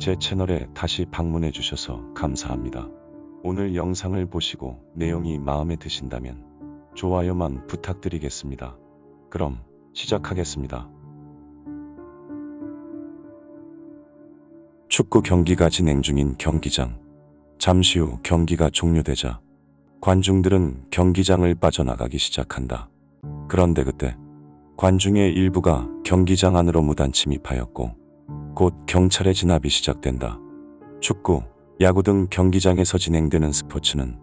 제 채널에 다시 방문해 주셔서 감사합니다. 오늘 영상을 보시고 내용이 마음에 드신다면 좋아요만 부탁드리겠습니다. 그럼 시작하겠습니다. 축구 경기가 진행 중인 경기장. 잠시 후 경기가 종료되자 관중들은 경기장을 빠져나가기 시작한다. 그런데 그때 관중의 일부가 경기장 안으로 무단 침입하였고 곧 경찰의 진압이 시작된다. 축구, 야구 등 경기장에서 진행되는 스포츠는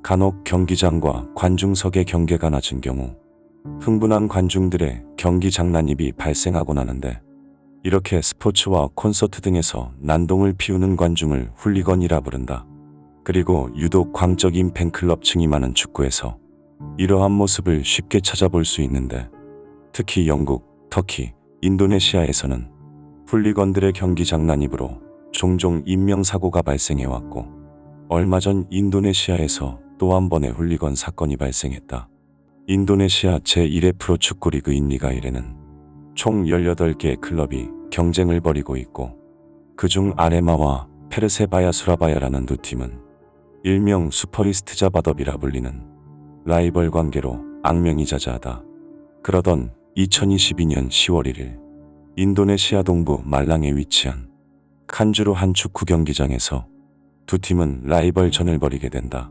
간혹 경기장과 관중석의 경계가 낮은 경우 흥분한 관중들의 경기 장난입이 발생하곤 하는데, 이렇게 스포츠와 콘서트 등에서 난동을 피우는 관중을 훌리건이라 부른다. 그리고 유독 광적인 팬클럽층이 많은 축구에서 이러한 모습을 쉽게 찾아볼 수 있는데, 특히 영국, 터키, 인도네시아에서는 훌리건들의 경기 장난입으로 종종 인명사고가 발생해왔고, 얼마 전 인도네시아에서 또 한 번의 훌리건 사건이 발생했다. 인도네시아 제1회 프로축구 리그 인리가일에는 총 18개의 클럽이 경쟁을 벌이고 있고, 그중 아레마와 페르세바야 수라바야라는 두 팀은 일명 슈퍼리스트 자바더비라 불리는 라이벌 관계로 악명이 자자하다. 그러던 2022년 10월 1일 인도네시아 동부 말랑에 위치한 칸주루 한 축구 경기장에서 두 팀은 라이벌전을 벌이게 된다.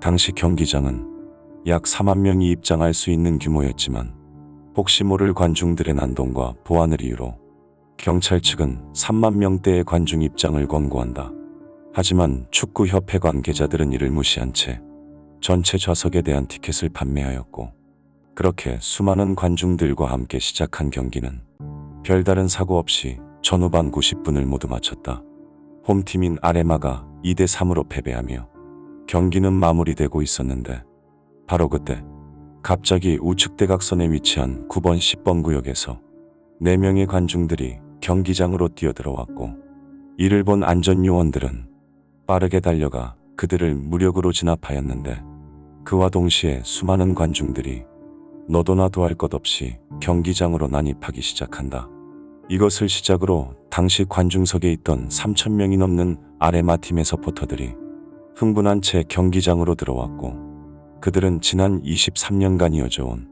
당시 경기장은 약 4만 명이 입장할 수 있는 규모였지만 혹시 모를 관중들의 난동과 보안을 이유로 경찰 측은 3만 명대의 관중 입장을 권고한다. 하지만 축구협회 관계자들은 이를 무시한 채 전체 좌석에 대한 티켓을 판매하였고, 그렇게 수많은 관중들과 함께 시작한 경기는 별다른 사고 없이 전후반 90분을 모두 마쳤다. 홈팀인 아레마가 2대3으로 패배하며 경기는 마무리되고 있었는데, 바로 그때 갑자기 우측 대각선에 위치한 9번 10번 구역에서 4명의 관중들이 경기장으로 뛰어들어왔고, 이를 본 안전요원들은 빠르게 달려가 그들을 무력으로 진압하였는데, 그와 동시에 수많은 관중들이 너도 나도 할 것 없이 경기장으로 난입하기 시작한다. 이것을 시작으로 당시 관중석에 있던 3,000명이 넘는 아레마 팀의 서포터들이 흥분한 채 경기장으로 들어왔고, 그들은 지난 23년간 이어져온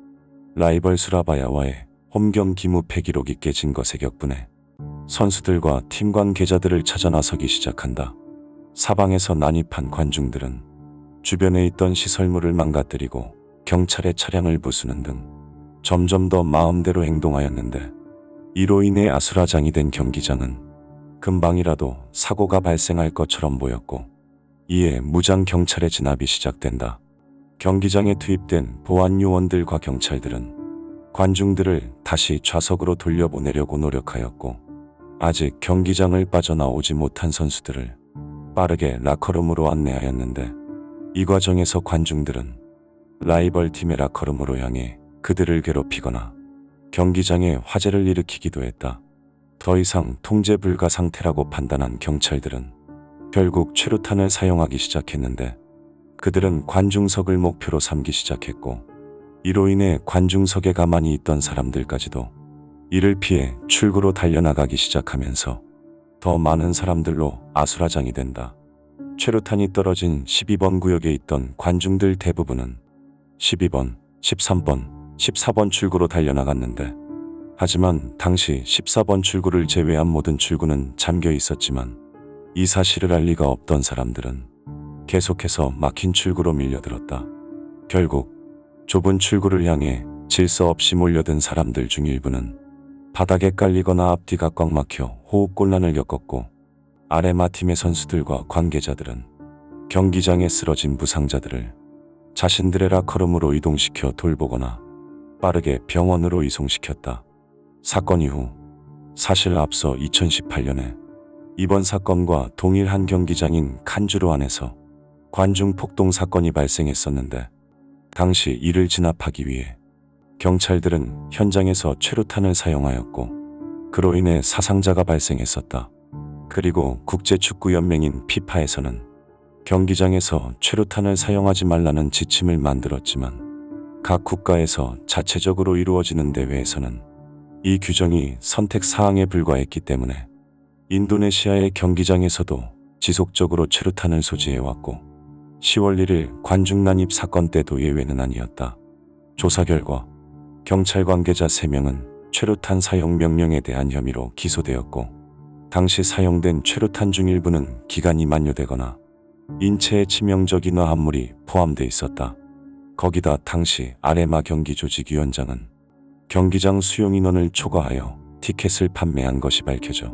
라이벌 수라바야와의 홈경 기무패 기록이 깨진 것에 격분해 선수들과 팀 관계자들을 찾아 나서기 시작한다. 사방에서 난입한 관중들은 주변에 있던 시설물을 망가뜨리고 경찰의 차량을 부수는 등 점점 더 마음대로 행동하였는데, 이로 인해 아수라장이 된 경기장은 금방이라도 사고가 발생할 것처럼 보였고, 이에 무장 경찰의 진압이 시작된다. 경기장에 투입된 보안 요원들과 경찰들은 관중들을 다시 좌석으로 돌려보내려고 노력하였고, 아직 경기장을 빠져나오지 못한 선수들을 빠르게 라커룸으로 안내하였는데, 이 과정에서 관중들은 라이벌 팀의 라커룸으로 향해 그들을 괴롭히거나 경기장에 화재를 일으키기도 했다. 더 이상 통제 불가 상태라고 판단한 경찰들은 결국 최루탄을 사용하기 시작했는데, 그들은 관중석을 목표로 삼기 시작했고, 이로 인해 관중석에 가만히 있던 사람들까지도 이를 피해 출구로 달려나가기 시작하면서 더 많은 사람들로 아수라장이 된다. 최루탄이 떨어진 12번 구역에 있던 관중들 대부분은 12번, 13번, 14번 출구로 달려나갔는데, 하지만 당시 14번 출구를 제외한 모든 출구는 잠겨 있었지만 이 사실을 알 리가 없던 사람들은 계속해서 막힌 출구로 밀려들었다. 결국 좁은 출구를 향해 질서 없이 몰려든 사람들 중 일부는 바닥에 깔리거나 앞뒤가 꽉 막혀 호흡곤란을 겪었고, 아레마 팀의 선수들과 관계자들은 경기장에 쓰러진 부상자들을 자신들의 라커룸으로 이동시켜 돌보거나 빠르게 병원으로 이송시켰다. 사건 이후, 사실 앞서 2018년에 이번 사건과 동일한 경기장인 칸주루 안에서 관중 폭동 사건이 발생했었는데, 당시 이를 진압하기 위해 경찰들은 현장에서 최루탄을 사용하였고, 그로 인해 사상자가 발생했었다. 그리고 국제축구연맹인 피파에서는 경기장에서 최루탄을 사용하지 말라는 지침을 만들었지만, 각 국가에서 자체적으로 이루어지는 대회에서는 이 규정이 선택사항에 불과했기 때문에 인도네시아의 경기장에서도 지속적으로 최루탄을 소지해왔고 10월 1일 관중 난입 사건 때도 예외는 아니었다. 조사 결과 경찰 관계자 3명은 최루탄 사용 명령에 대한 혐의로 기소되었고 당시 사용된 최루탄 중 일부는 기간이 만료되거나 인체에 치명적 인화 합물이 포함돼 있었다. 거기다 당시 아레마 경기 조직위원장은 경기장 수용 인원을 초과하여 티켓을 판매한 것이 밝혀져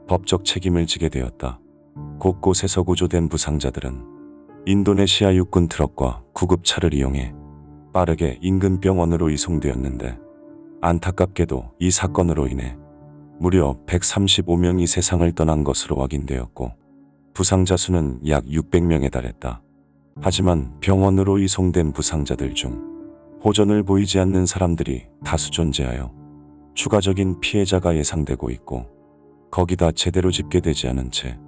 법적 책임을 지게 되었다. 곳곳에서 구조된 부상자들은 인도네시아 육군 트럭과 구급차를 이용해 빠르게 인근 병원으로 이송되었는데 안타깝게도 이 사건으로 인해 무려 135명이 세상을 떠난 것으로 확인되었고 부상자 수는 약 600명에 달했다. 하지만 병원으로 이송된 부상자들 중 호전을 보이지 않는 사람들이 다수 존재하여 추가적인 피해자가 예상되고 있고 거기다 제대로 집계되지 않은 채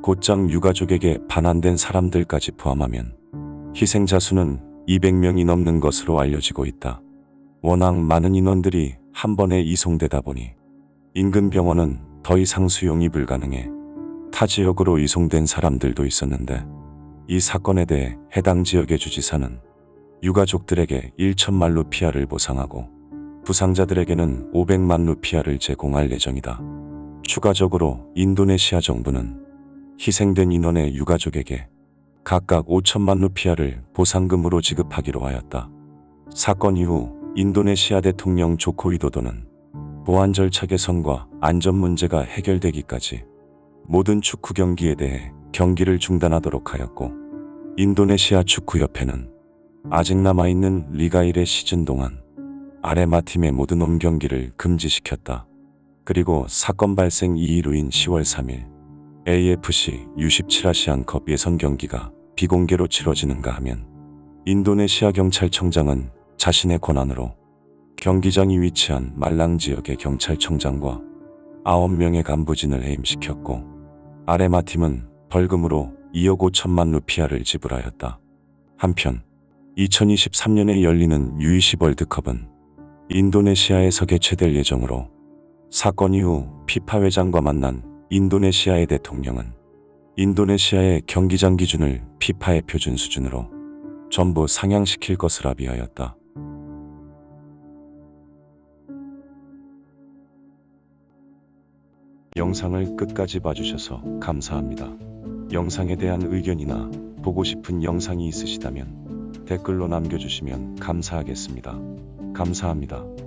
곧장 유가족에게 반환된 사람들까지 포함하면 희생자 수는 200명이 넘는 것으로 알려지고 있다. 워낙 많은 인원들이 한 번에 이송되다 보니 인근 병원은 더 이상 수용이 불가능해 타 지역으로 이송된 사람들도 있었는데 이 사건에 대해 해당 지역의 주지사는 유가족들에게 1천만 루피아를 보상하고 부상자들에게는 500만 루피아를 제공할 예정이다. 추가적으로 인도네시아 정부는 희생된 인원의 유가족에게 각각 5천만 루피아를 보상금으로 지급하기로 하였다. 사건 이후 인도네시아 대통령 조코 위도도는 보안 절차 개선과 안전 문제가 해결되기까지 모든 축구 경기에 대해 경기를 중단하도록 하였고 인도네시아 축구협회는 아직 남아있는 리가 1의 시즌 동안 아레마 팀의 모든 홈 경기를 금지시켰다. 그리고 사건 발생 2일 후인 10월 3일 AFC U17 아시안컵 예선 경기가 비공개로 치러지는가 하면 인도네시아 경찰청장은 자신의 권한으로 경기장이 위치한 말랑 지역의 경찰청장과 9명의 간부진을 해임시켰고 아레마 팀은 벌금으로 2억 5천만 루피아를 지불하였다. 한편 2023년에 열리는 U20 월드컵은 인도네시아에서 개최될 예정으로 사건 이후 피파 회장과 만난 인도네시아의 대통령은 인도네시아의 경기장 기준을 피파의 표준 수준으로 전부 상향시킬 것을 합의하였다. 영상을 끝까지 봐주셔서 감사합니다. 영상에 대한 의견이나 보고 싶은 영상이 있으시다면 댓글로 남겨주시면 감사하겠습니다. 감사합니다.